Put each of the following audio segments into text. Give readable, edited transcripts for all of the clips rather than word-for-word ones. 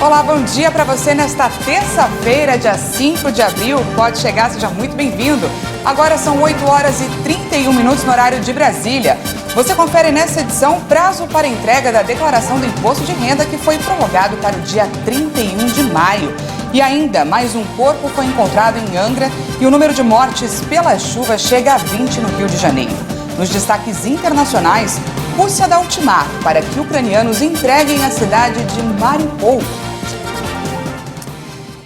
Olá, bom dia para você nesta terça-feira, dia 5 de abril. Pode chegar, seja muito bem-vindo. Agora são 8 horas e 31 minutos no horário de Brasília. Você confere nessa edição prazo para entrega da declaração do imposto de renda que foi prorrogado para o dia 31 de maio. E ainda, mais um corpo foi encontrado em Angra e o número de mortes pela chuva chega a 20 no Rio de Janeiro. Nos destaques internacionais, Rússia dá ultimato para que ucranianos entreguem a cidade de Mariupol.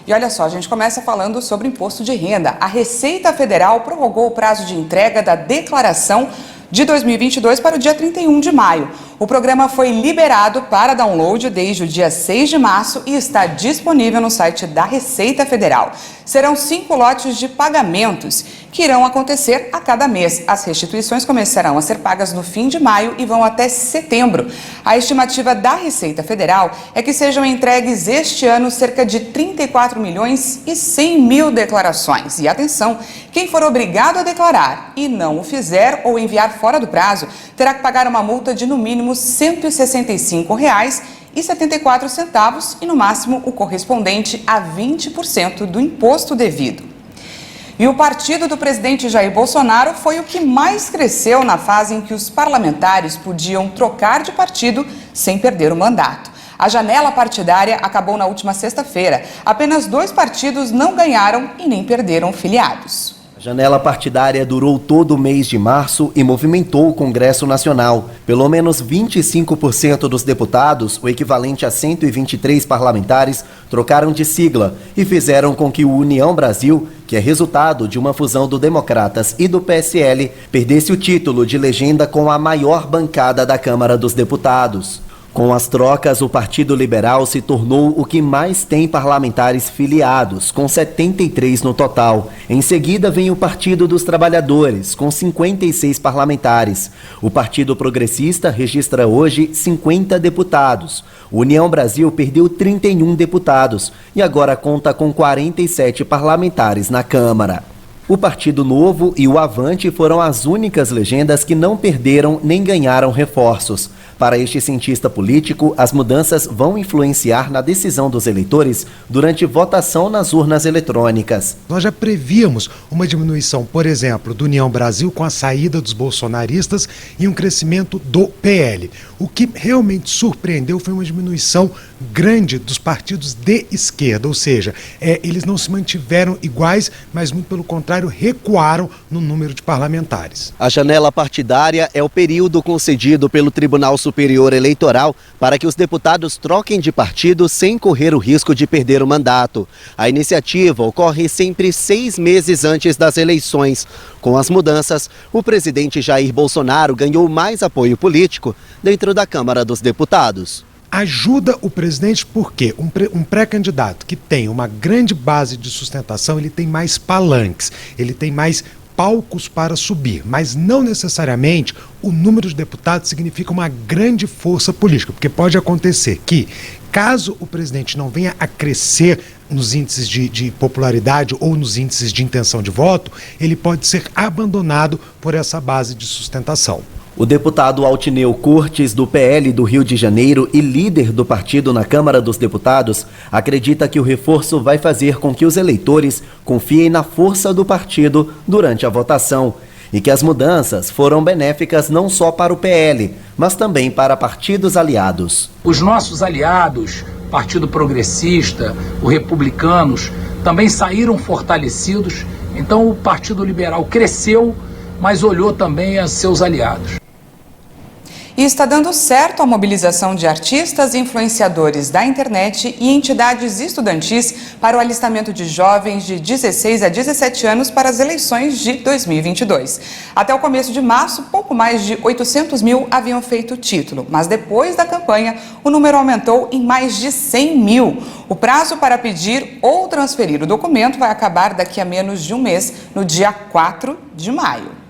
E olha só, a gente começa falando sobre imposto de renda. A Receita Federal prorrogou o prazo de entrega da declaração de 2022 para o dia 31 de maio. O programa foi liberado para download desde o dia 6 de março e está disponível no site da Receita Federal. Serão 5 lotes de pagamentos que irão acontecer a cada mês. As restituições começarão a ser pagas no fim de maio e vão até setembro. A estimativa da Receita Federal é que sejam entregues este ano cerca de 34 milhões e 100 mil declarações. E atenção, quem for obrigado a declarar e não o fizer ou enviar fora do prazo, terá que pagar uma multa de no mínimo R$ 165,74 e no máximo o correspondente a 20% do imposto devido. E o partido do presidente Jair Bolsonaro foi o que mais cresceu na fase em que os parlamentares podiam trocar de partido sem perder o mandato. A janela partidária acabou na última sexta-feira. Apenas 2 partidos não ganharam e nem perderam filiados. A janela partidária durou todo o mês de março e movimentou o Congresso Nacional. Pelo menos 25% dos deputados, o equivalente a 123 parlamentares, trocaram de sigla e fizeram com que o União Brasil, que é resultado de uma fusão do Democratas e do PSL, perdesse o título de legenda com a maior bancada da Câmara dos Deputados. Com as trocas, o Partido Liberal se tornou o que mais tem parlamentares filiados, com 73 no total. Em seguida vem o Partido dos Trabalhadores, com 56 parlamentares. O Partido Progressista registra hoje 50 deputados. O União Brasil perdeu 31 deputados e agora conta com 47 parlamentares na Câmara. O Partido Novo e o Avante foram as únicas legendas que não perderam nem ganharam reforços. Para este cientista político, as mudanças vão influenciar na decisão dos eleitores durante votação nas urnas eletrônicas. Nós já prevíamos uma diminuição, por exemplo, do União Brasil com a saída dos bolsonaristas e um crescimento do PL. O que realmente surpreendeu foi uma diminuição grande dos partidos de esquerda, ou seja, eles não se mantiveram iguais, mas muito pelo contrário, recuaram no número de parlamentares. A janela partidária é o período concedido pelo Tribunal Superior Eleitoral para que os deputados troquem de partido sem correr o risco de perder o mandato. A iniciativa ocorre sempre 6 meses antes das eleições. Com as mudanças, o presidente Jair Bolsonaro ganhou mais apoio político dentro da Câmara dos Deputados. Ajuda o presidente porque um pré-candidato que tem uma grande base de sustentação, ele tem mais palanques, ele tem mais palcos para subir, mas não necessariamente o número de deputados significa uma grande força política, porque pode acontecer que, caso o presidente não venha a crescer nos índices de popularidade ou nos índices de intenção de voto, ele pode ser abandonado por essa base de sustentação. O deputado Altineu Cortes, do PL do Rio de Janeiro e líder do partido na Câmara dos Deputados, acredita que o reforço vai fazer com que os eleitores confiem na força do partido durante a votação e que as mudanças foram benéficas não só para o PL, mas também para partidos aliados. Os nossos aliados, Partido Progressista, os republicanos, também saíram fortalecidos, então o Partido Liberal cresceu, mas olhou também a seus aliados. E está dando certo a mobilização de artistas e influenciadores da internet e entidades estudantis para o alistamento de jovens de 16 a 17 anos para as eleições de 2022. Até o começo de março, pouco mais de 800 mil haviam feito o título, mas depois da campanha, o número aumentou em mais de 100 mil. O prazo para pedir ou transferir o documento vai acabar daqui a menos de um mês, no dia 4 de maio.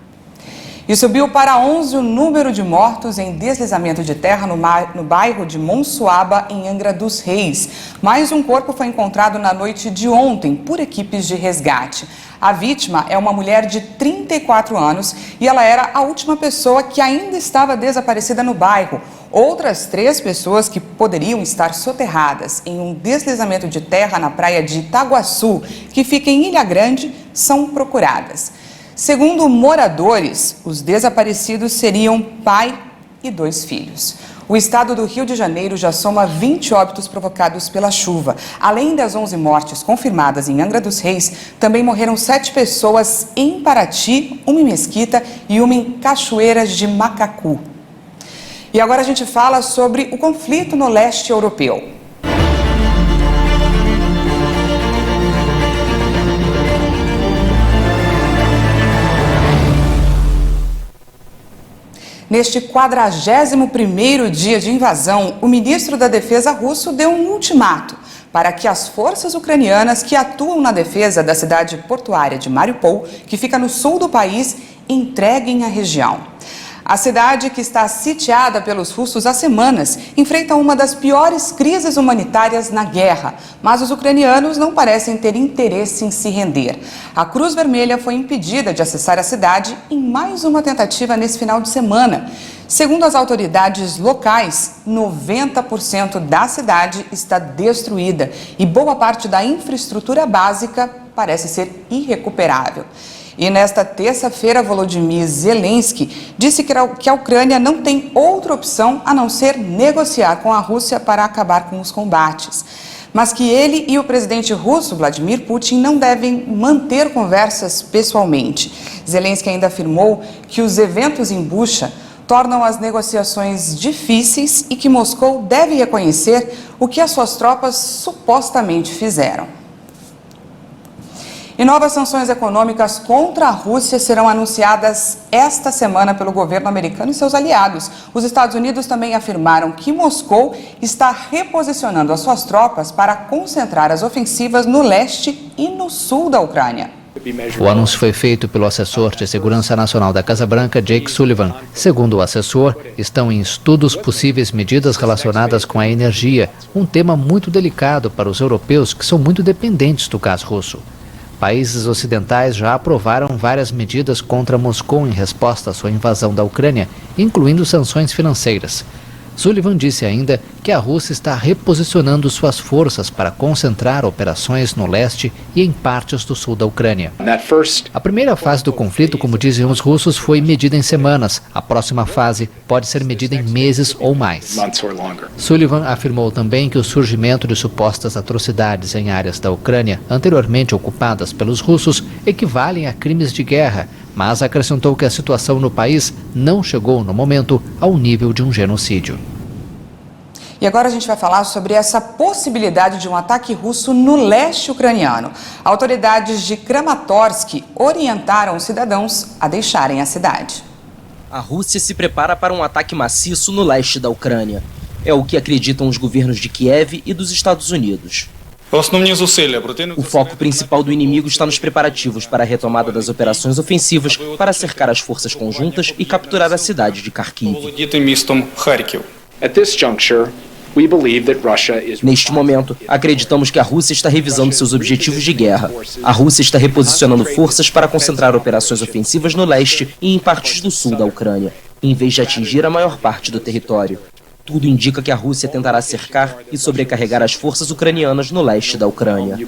E subiu para 11 o número de mortos em deslizamento de terra no bairro de Monsuaba, em Angra dos Reis. Mais um corpo foi encontrado na noite de ontem por equipes de resgate. A vítima é uma mulher de 34 anos e ela era a última pessoa que ainda estava desaparecida no bairro. Outras 3 pessoas que poderiam estar soterradas em um deslizamento de terra na praia de Itaguaçu, que fica em Ilha Grande, são procuradas. Segundo moradores, os desaparecidos seriam pai e 2 filhos. O estado do Rio de Janeiro já soma 20 óbitos provocados pela chuva. Além das 11 mortes confirmadas em Angra dos Reis, também morreram 7 pessoas em Paraty, uma em Mesquita e uma em Cachoeiras de Macacu. E agora a gente fala sobre o conflito no leste europeu. Neste 41º dia de invasão, o ministro da Defesa russo deu um ultimato para que as forças ucranianas que atuam na defesa da cidade portuária de Mariupol, que fica no sul do país, entreguem a região. A cidade, que está sitiada pelos russos há semanas, enfrenta uma das piores crises humanitárias na guerra, mas os ucranianos não parecem ter interesse em se render. A Cruz Vermelha foi impedida de acessar a cidade em mais uma tentativa nesse final de semana. Segundo as autoridades locais, 90% da cidade está destruída e boa parte da infraestrutura básica parece ser irrecuperável. E nesta terça-feira, Volodymyr Zelensky disse que a Ucrânia não tem outra opção a não ser negociar com a Rússia para acabar com os combates. Mas que ele e o presidente russo, Vladimir Putin, não devem manter conversas pessoalmente. Zelensky ainda afirmou que os eventos em Bucha tornam as negociações difíceis e que Moscou deve reconhecer o que as suas tropas supostamente fizeram. E novas sanções econômicas contra a Rússia serão anunciadas esta semana pelo governo americano e seus aliados. Os Estados Unidos também afirmaram que Moscou está reposicionando as suas tropas para concentrar as ofensivas no leste e no sul da Ucrânia. O anúncio foi feito pelo assessor de Segurança Nacional da Casa Branca, Jake Sullivan. Segundo o assessor, estão em estudos possíveis medidas relacionadas com a energia, um tema muito delicado para os europeus que são muito dependentes do gás russo. Países ocidentais já aprovaram várias medidas contra Moscou em resposta à sua invasão da Ucrânia, incluindo sanções financeiras. Sullivan disse ainda que a Rússia está reposicionando suas forças para concentrar operações no leste e em partes do sul da Ucrânia. A primeira fase do conflito, como dizem os russos, foi medida em semanas. A próxima fase pode ser medida em meses ou mais. Sullivan afirmou também que o surgimento de supostas atrocidades em áreas da Ucrânia anteriormente ocupadas pelos russos equivalem a crimes de guerra, mas acrescentou que a situação no país não chegou, no momento, ao nível de um genocídio. E agora a gente vai falar sobre essa possibilidade de um ataque russo no leste ucraniano. Autoridades de Kramatorsk orientaram os cidadãos a deixarem a cidade. A Rússia se prepara para um ataque maciço no leste da Ucrânia. É o que acreditam os governos de Kiev e dos Estados Unidos. O foco principal do inimigo está nos preparativos para a retomada das operações ofensivas para cercar as forças conjuntas e capturar a cidade de Kharkiv. Neste momento, acreditamos que a Rússia está revisando seus objetivos de guerra. A Rússia está reposicionando forças para concentrar operações ofensivas no leste e em partes do sul da Ucrânia, em vez de atingir a maior parte do território. Tudo indica que a Rússia tentará cercar e sobrecarregar as forças ucranianas no leste da Ucrânia.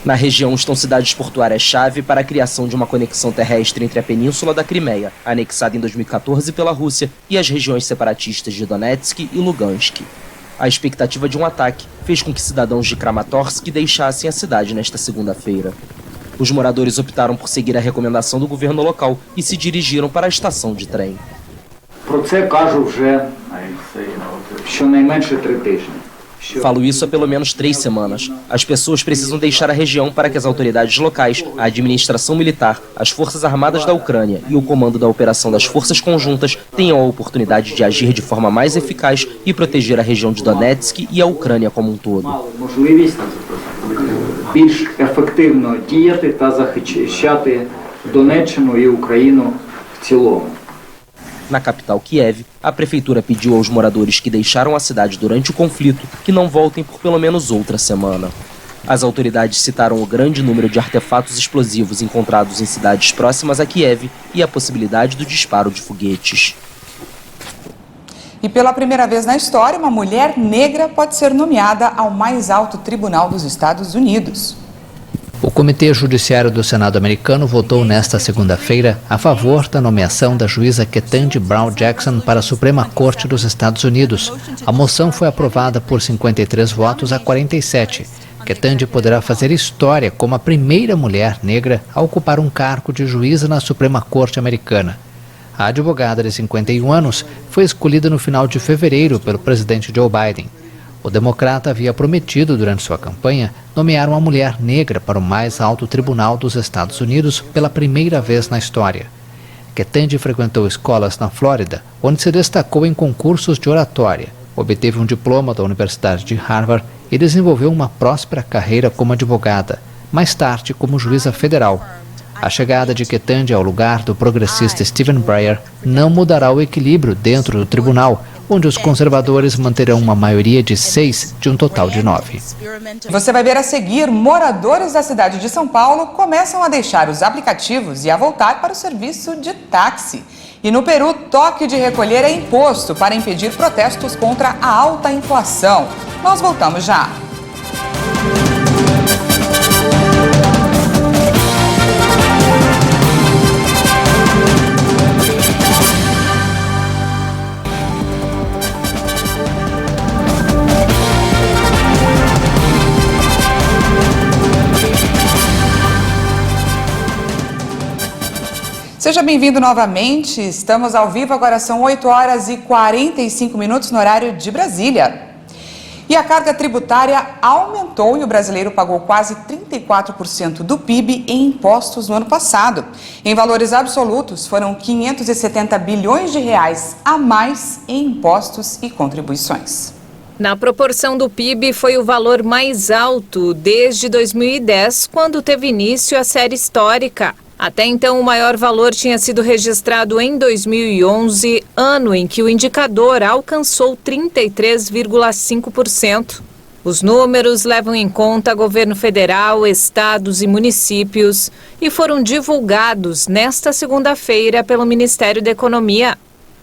Na região estão cidades portuárias-chave para a criação de uma conexão terrestre entre a península da Crimeia, anexada em 2014 pela Rússia, e as regiões separatistas de Donetsk e Lugansk. A expectativa de um ataque fez com que cidadãos de Kramatorsk deixassem a cidade nesta segunda-feira. Os moradores optaram por seguir a recomendação do governo local e se dirigiram para a estação de trem. Falo isso há pelo menos 3 semanas. As pessoas precisam deixar a região para que as autoridades locais, a administração militar, as forças armadas da Ucrânia e o comando da operação das forças conjuntas tenham a oportunidade de agir de forma mais eficaz e proteger a região de Donetsk e a Ucrânia como um todo. Na capital Kiev, a prefeitura pediu aos moradores que deixaram a cidade durante o conflito que não voltem por pelo menos outra semana. As autoridades citaram o grande número de artefatos explosivos encontrados em cidades próximas a Kiev e a possibilidade do disparo de foguetes. E pela primeira vez na história, uma mulher negra pode ser nomeada ao mais alto tribunal dos Estados Unidos. O Comitê Judiciário do Senado americano votou nesta segunda-feira a favor da nomeação da juíza Ketanji Brown Jackson para a Suprema Corte dos Estados Unidos. A moção foi aprovada por 53 votos a 47. Ketanji poderá fazer história como a primeira mulher negra a ocupar um cargo de juíza na Suprema Corte americana. A advogada de 51 anos foi escolhida no final de fevereiro pelo presidente Joe Biden. O democrata havia prometido durante sua campanha nomear uma mulher negra para o mais alto tribunal dos Estados Unidos pela primeira vez na história. Ketanji frequentou escolas na Flórida, onde se destacou em concursos de oratória, obteve um diploma da Universidade de Harvard e desenvolveu uma próspera carreira como advogada, mais tarde como juíza federal. A chegada de Ketanji ao lugar do progressista Stephen Breyer não mudará o equilíbrio dentro do tribunal, onde os conservadores manterão uma maioria de 6 de um total de 9. Você vai ver a seguir, moradores da cidade de São Paulo começam a deixar os aplicativos e a voltar para o serviço de táxi. E no Peru, toque de recolher é imposto para impedir protestos contra a alta inflação. Nós voltamos já. Seja bem-vindo novamente, estamos ao vivo, agora são 8 horas e 45 minutos no horário de Brasília. E a carga tributária aumentou e o brasileiro pagou quase 34% do PIB em impostos no ano passado. Em valores absolutos, foram 570 bilhões de reais a mais em impostos e contribuições. Na proporção do PIB, foi o valor mais alto desde 2010, quando teve início a série histórica. Até então, o maior valor tinha sido registrado em 2011, ano em que o indicador alcançou 33,5%. Os números levam em conta governo federal, estados e municípios e foram divulgados nesta segunda-feira pelo Ministério da Economia.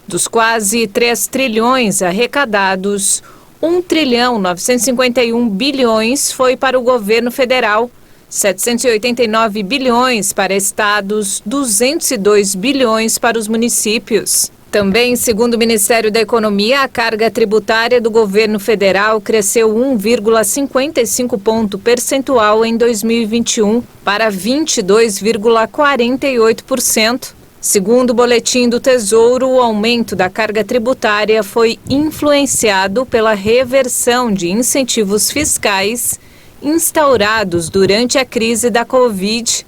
Dos quase 3 trilhões arrecadados, 1,951 bilhões foi para o governo federal, 789 bilhões para estados, 202 bilhões para os municípios. Também, segundo o Ministério da Economia, a carga tributária do governo federal cresceu 1,55 ponto percentual em 2021 para 22,48%. Segundo o Boletim do Tesouro, o aumento da carga tributária foi influenciado pela reversão de incentivos fiscais instaurados durante a crise da Covid,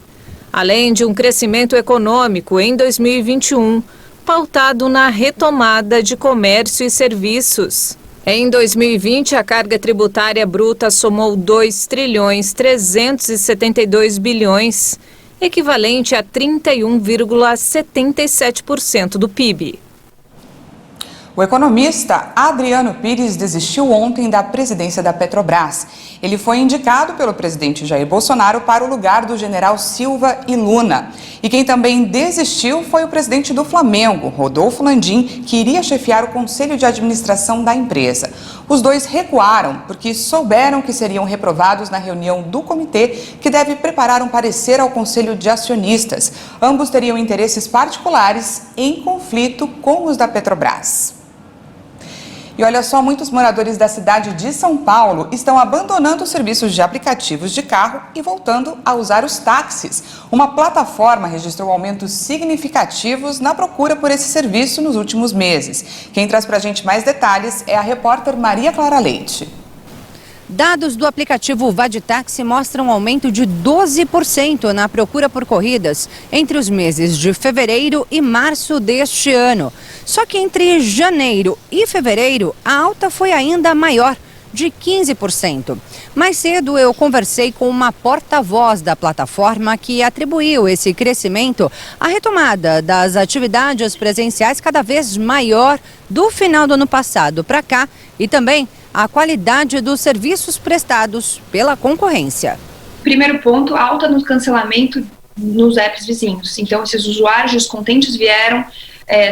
além de um crescimento econômico em 2021, pautado na retomada de comércio e serviços. Em 2020, a carga tributária bruta somou 2,372 bilhões, equivalente a 31,77% do PIB. O economista Adriano Pires desistiu ontem da presidência da Petrobras. Ele foi indicado pelo presidente Jair Bolsonaro para o lugar do general Silva e Luna. E quem também desistiu foi o presidente do Flamengo, Rodolfo Landim, que iria chefiar o conselho de administração da empresa. Os dois recuaram porque souberam que seriam reprovados na reunião do comitê, que deve preparar um parecer ao conselho de acionistas. Ambos teriam interesses particulares em conflito com os da Petrobras. E olha só, muitos moradores da cidade de São Paulo estão abandonando os serviços de aplicativos de carro e voltando a usar os táxis. Uma plataforma registrou aumentos significativos na procura por esse serviço nos últimos meses. Quem traz pra gente mais detalhes é a repórter Maria Clara Leite. Dados do aplicativo Vaditaxi mostram um aumento de 12% na procura por corridas entre os meses de fevereiro e março deste ano. Só que entre janeiro e fevereiro, a alta foi ainda maior, de 15%. Mais cedo eu conversei com uma porta-voz da plataforma que atribuiu esse crescimento à retomada das atividades presenciais cada vez maior do final do ano passado para cá e também a qualidade dos serviços prestados pela concorrência. Primeiro ponto, alta no cancelamento nos apps vizinhos. Então, esses usuários descontentes vieram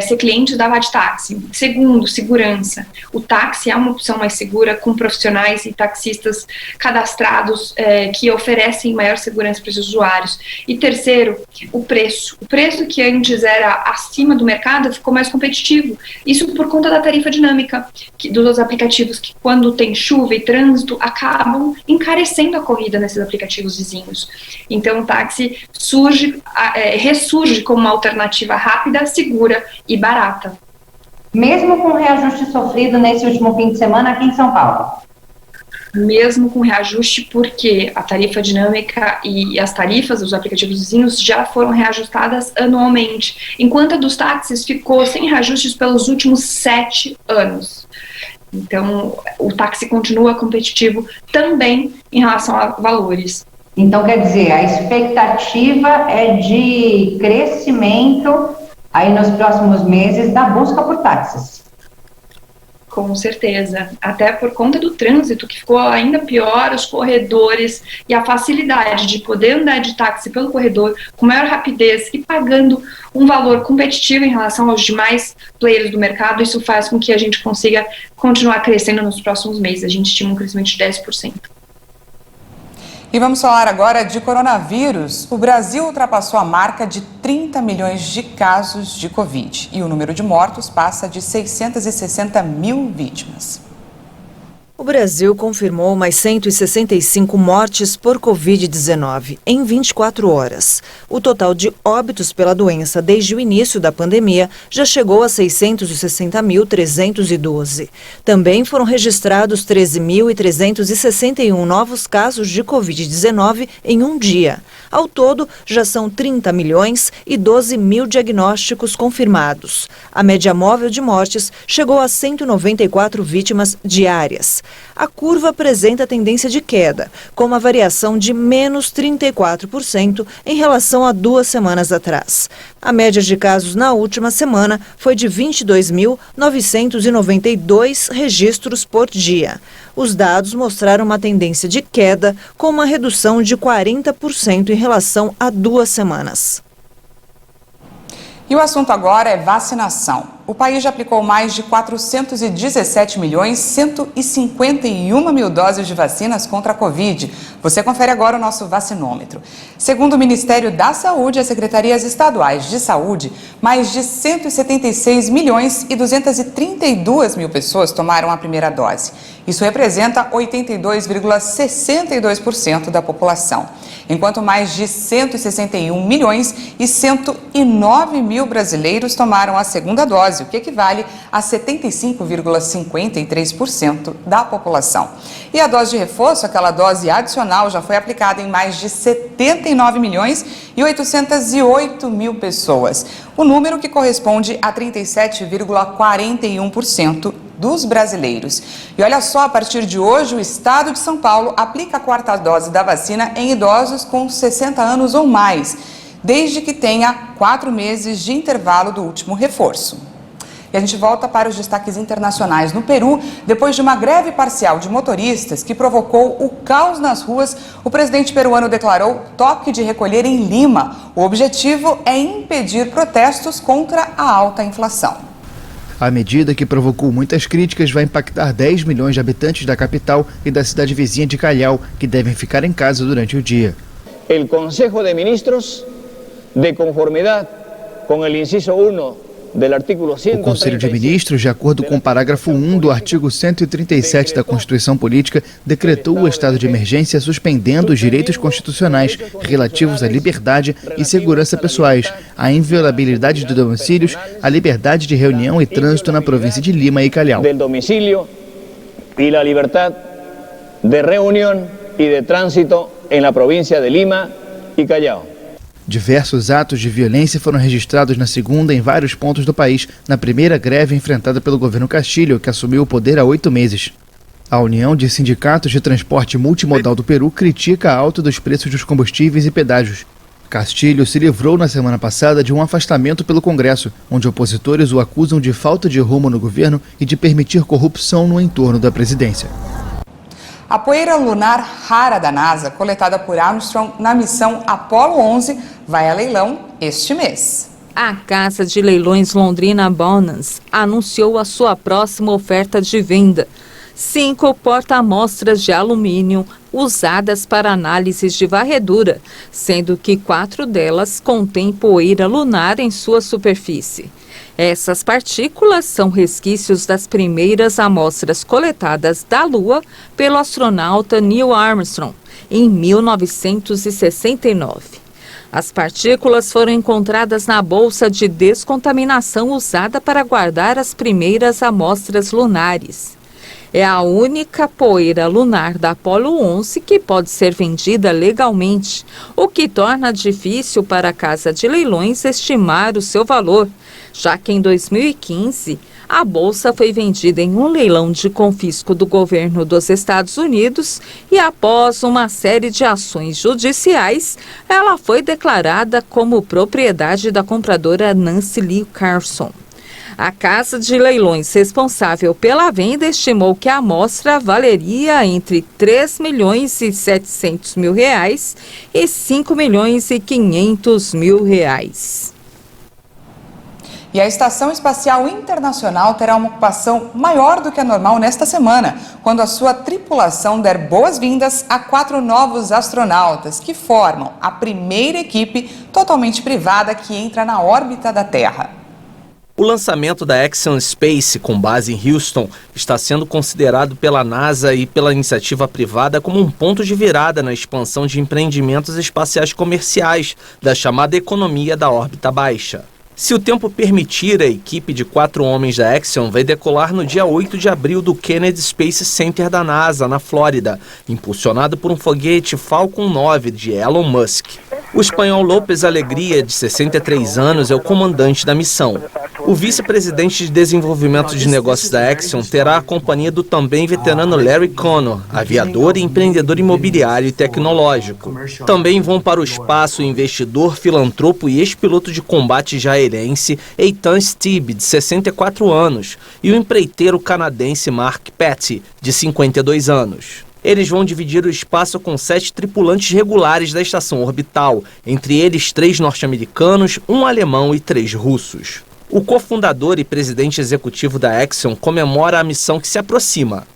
ser clientes da Vadtaxi. Segundo, segurança. O táxi é uma opção mais segura, com profissionais e taxistas cadastrados que oferecem maior segurança para os usuários. E terceiro, o preço. O preço que antes era acima do mercado ficou mais competitivo. Isso por conta da tarifa dinâmica dos aplicativos, que quando tem chuva e trânsito, acabam encarecendo a corrida nesses aplicativos vizinhos. Então o táxi ressurge como uma alternativa rápida, segura e barata. Mesmo com o reajuste sofrido nesse último fim de semana aqui em São Paulo? Mesmo com reajuste, porque a tarifa dinâmica e as tarifas dos aplicativos vizinhos já foram reajustadas anualmente, enquanto a dos táxis ficou sem reajustes pelos últimos 7 anos. Então, o táxi continua competitivo também em relação a valores. Então, quer dizer, a expectativa é de crescimento aí nos próximos meses da busca por táxis. Com certeza, até por conta do trânsito, que ficou ainda pior, os corredores e a facilidade de poder andar de táxi pelo corredor com maior rapidez e pagando um valor competitivo em relação aos demais players do mercado. Isso faz com que a gente consiga continuar crescendo nos próximos meses. A gente estima um crescimento de 10%. E vamos falar agora de coronavírus. O Brasil ultrapassou a marca de 30 milhões de casos de Covid e o número de mortos passa de 660 mil vítimas. O Brasil confirmou mais 165 mortes por Covid-19 em 24 horas. O total de óbitos pela doença desde o início da pandemia já chegou a 660.312. Também foram registrados 13.361 novos casos de Covid-19 em um dia. Ao todo, já são 30 milhões e 12 mil diagnósticos confirmados. A média móvel de mortes chegou a 194 vítimas diárias. A curva apresenta tendência de queda, com uma variação de menos 34% em relação a 2 semanas atrás. A média de casos na última semana foi de 22.992 registros por dia. Os dados mostraram uma tendência de queda, com uma redução de 40% em relação a 2 semanas. E o assunto agora é vacinação. O país já aplicou mais de 417.151.000 doses de vacinas contra a Covid. Você confere agora o nosso vacinômetro. Segundo o Ministério da Saúde e as secretarias estaduais de saúde, mais de 176.232.000 pessoas tomaram a primeira dose. Isso representa 82,62% da população. Enquanto mais de 161.109.000 brasileiros tomaram a segunda dose, o que equivale a 75,53% da população. E a dose de reforço, aquela dose adicional, já foi aplicada em mais de 79.808.000 pessoas. O número que corresponde a 37,41% dos brasileiros. E olha só, a partir de hoje, o estado de São Paulo aplica a 4ª dose da vacina em idosos com 60 anos ou mais, desde que tenha 4 meses de intervalo do último reforço. E a gente volta para os destaques internacionais. No Peru, depois de uma greve parcial de motoristas que provocou o caos nas ruas, o presidente peruano declarou toque de recolher em Lima. O objetivo é impedir protestos contra a alta inflação. A medida, que provocou muitas críticas, vai impactar 10 milhões de habitantes da capital e da cidade vizinha de Callao, que devem ficar em casa durante o dia. O Conselho de Ministros, de conformidade com o inciso 1 O Conselho de Ministros, de acordo com o parágrafo 1 do artigo 137 da Constituição Política, decretou o estado de emergência suspendendo os direitos constitucionais relativos à liberdade e segurança pessoais, à inviolabilidade de domicílios, à liberdade de reunião e trânsito na província de Lima e Callao. Del domicílio e a liberdade de reunião e de trânsito na província de Lima e Callao. Diversos atos de violência foram registrados na segunda em vários pontos do país, na primeira greve enfrentada pelo governo Castilho, que assumiu o poder há 8 meses. A União de Sindicatos de Transporte Multimodal do Peru critica a alta dos preços dos combustíveis e pedágios. Castilho se livrou na semana passada de um afastamento pelo Congresso, onde opositores o acusam de falta de rumo no governo e de permitir corrupção no entorno da presidência. A poeira lunar rara da NASA, coletada por Armstrong na missão Apollo 11, vai a leilão este mês. A Casa de Leilões Londrina Bonans anunciou a sua próxima oferta de venda. 5 porta-amostras de alumínio usadas para análises de varredura, sendo que 4 delas contêm poeira lunar em sua superfície. Essas partículas são resquícios das primeiras amostras coletadas da Lua pelo astronauta Neil Armstrong em 1969. As partículas foram encontradas na bolsa de descontaminação usada para guardar as primeiras amostras lunares. É a única poeira lunar da Apollo 11 que pode ser vendida legalmente, o que torna difícil para a Casa de Leilões estimar o seu valor, já que em 2015 a bolsa foi vendida em um leilão de confisco do governo dos Estados Unidos e, após uma série de ações judiciais, ela foi declarada como propriedade da compradora Nancy Lee Carlson. A Casa de Leilões responsável pela venda estimou que a amostra valeria entre R$ 3.700.000 e R$ 5.500.000. E a Estação Espacial Internacional terá uma ocupação maior do que a normal nesta semana, quando a sua tripulação der boas-vindas a 4 novos astronautas, que formam a primeira equipe totalmente privada que entra na órbita da Terra. O lançamento da Axiom Space, com base em Houston, está sendo considerado pela NASA e pela iniciativa privada como um ponto de virada na expansão de empreendimentos espaciais comerciais da chamada economia da órbita baixa. Se o tempo permitir, a equipe de 4 homens da Axiom vai decolar no dia 8 de abril do Kennedy Space Center da NASA, na Flórida, impulsionado por um foguete Falcon 9 de Elon Musk. O espanhol López Alegria, de 63 anos, é o comandante da missão. O vice-presidente de desenvolvimento de negócios da Axiom terá a companhia do também veterano Larry Connor, aviador e empreendedor imobiliário e tecnológico. Também vão para o espaço o investidor, filantropo e ex-piloto de combate israelense Eitan Stib, de 64 anos, e o empreiteiro canadense Mark Petty, de 52 anos. Eles vão dividir o espaço com 7 tripulantes regulares da estação orbital, entre eles 3 norte-americanos, 1 alemão e 3 russos. O cofundador e presidente executivo da Axiom comemora a missão que se aproxima.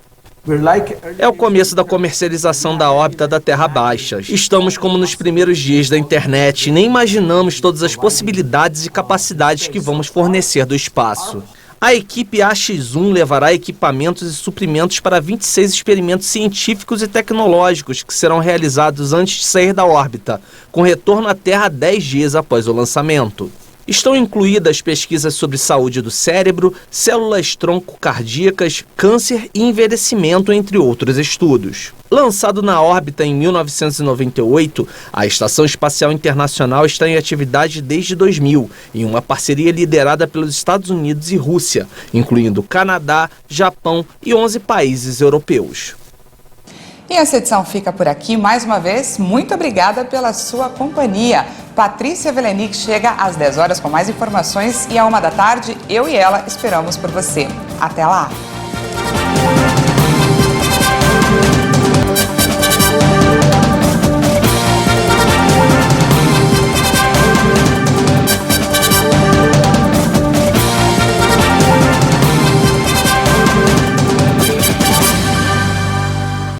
É o começo da comercialização da órbita da Terra Baixa. Estamos como nos primeiros dias da internet e nem imaginamos todas as possibilidades e capacidades que vamos fornecer do espaço. A equipe AX-1 levará equipamentos e suprimentos para 26 experimentos científicos e tecnológicos que serão realizados antes de sair da órbita, com retorno à Terra 10 dias após o lançamento. Estão incluídas pesquisas sobre saúde do cérebro, células tronco cardíacas, câncer e envelhecimento, entre outros estudos. Lançado na órbita em 1998, a Estação Espacial Internacional está em atividade desde 2000, em uma parceria liderada pelos Estados Unidos e Rússia, incluindo Canadá, Japão e 11 países europeus. E essa edição fica por aqui. Mais uma vez, muito obrigada pela sua companhia. Patrícia Velenic chega às 10 horas com mais informações e à 1 da tarde, eu e ela esperamos por você. Até lá!